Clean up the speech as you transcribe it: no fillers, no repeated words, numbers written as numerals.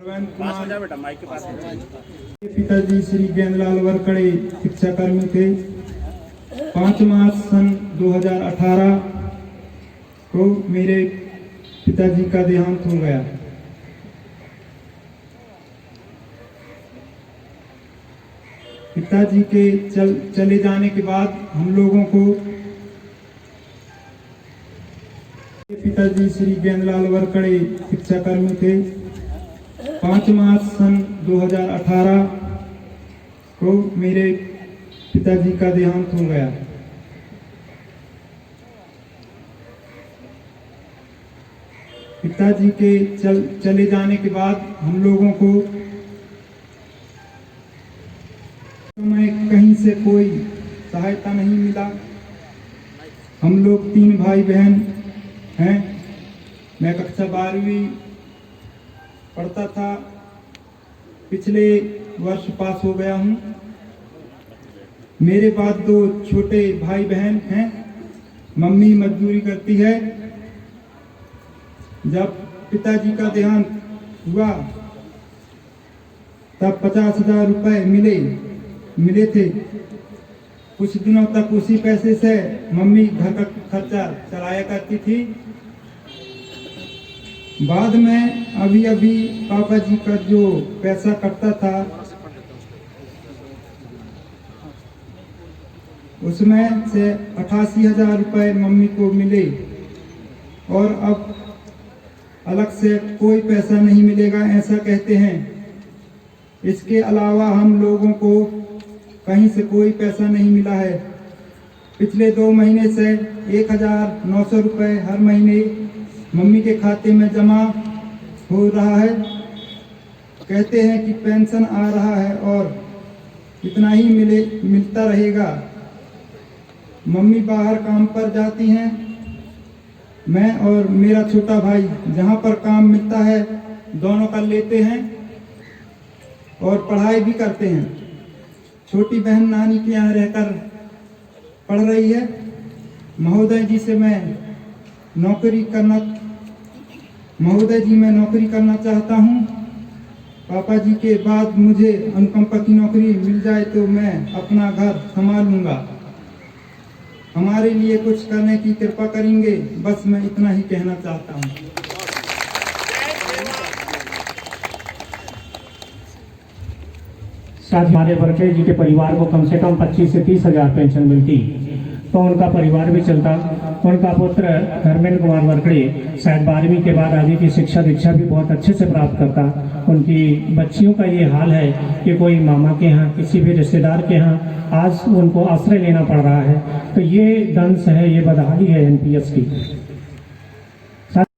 बेटा माइक के पास। पिताजी श्री गेंदलाल वरकड़े शिक्षा कर्मी थे। 5 मार्च सन 2018 को मेरे पिताजी का देहांत हो गया। पिताजी के चले जाने के बाद हम लोगों को पिताजी श्री गेंदलाल वरकड़े शिक्षा कर्मी थे। 5 मार्च सन 2018 को मेरे पिताजी का देहांत हो गया। पिताजी के चले जाने के बाद हम लोगों को समय कहीं से कोई सहायता नहीं मिला। हम लोग 3 भाई बहन हैं। मैं कक्षा 12वीं पढ़ता था। पिछले वर्ष पास हो गया हूँ। मेरे बाद 2 छोटे भाई बहन हैं। मम्मी मजदूरी करती है। जब पिताजी का देहांत हुआ तब 50,000 रुपए मिले थे। कुछ दिनों तक उसी पैसे से मम्मी घर का खर्चा चलाया करती थी। बाद में अभी पापा जी का जो पैसा कटता था उसमें से 88,000 रुपए मम्मी को मिले और अब अलग से कोई पैसा नहीं मिलेगा ऐसा कहते हैं। इसके अलावा हम लोगों को कहीं से कोई पैसा नहीं मिला है। पिछले 2 महीने से 1,900 रुपए हर महीने मम्मी के खाते में जमा हो रहा है। कहते हैं कि पेंशन आ रहा है और इतना ही मिलता रहेगा। मम्मी बाहर काम पर जाती हैं। मैं और मेरा छोटा भाई जहाँ पर काम मिलता है दोनों कर लेते हैं और पढ़ाई भी करते हैं। छोटी बहन नानी के यहाँ रहकर पढ़ रही है। महोदय जी मैं नौकरी करना चाहता हूँ। पापा जी के बाद मुझे अनुकंपा की नौकरी मिल जाए तो मैं अपना घर संभालूंगा। हमारे लिए कुछ करने की कृपा करेंगे। बस मैं इतना ही कहना चाहता हूँ। साथ हमारे वरकड़े जी के परिवार को कम से कम 25 से 30,000 पेंशन मिलती तो उनका परिवार भी चलता। उनका पुत्र धर्मेंद्र कुमार वरकड़े शायद 12वीं के बाद आगे की शिक्षा दीक्षा भी बहुत अच्छे से प्राप्त करता। उनकी बच्चियों का ये हाल है कि कोई मामा के यहाँ किसी भी रिश्तेदार के यहाँ आज उनको आश्रय लेना पड़ रहा है। तो ये दंश है, ये बदहाली है एनपीएस की।